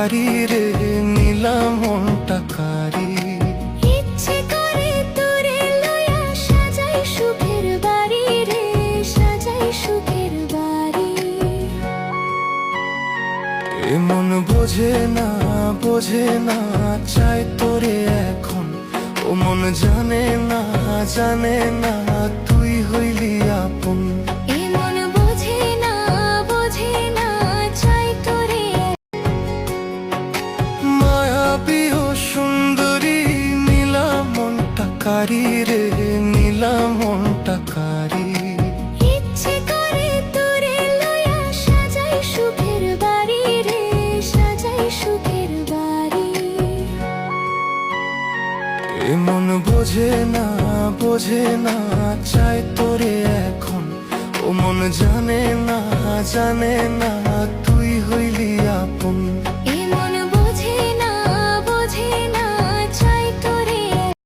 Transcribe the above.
কারি রে নিলাম মনটা কারি। ইচ্ছে করে তোরে লয়া সাজাই সুখের বাড়ি রে, সাজাই সুখের বাড়ি। এ মন বোঝে না বোঝে না চাই তোরে এখন, ও মন জানে না জানে না তুই হইলি আপন। এ মন বোঝে না চাই তোরে। মায়াবী ও সুন্দরী নিলাম মনটা কারি রে নিলাম মনটা কারি। ইচ্ছে করে তোরে লয়া সাজাই সুখের বাড়ি রে, সাজাই সুখের বাড়ি। এ মন বোঝে না চাই তোরে এখন, ও মন জানে না জানে না তুই হইলি আপন।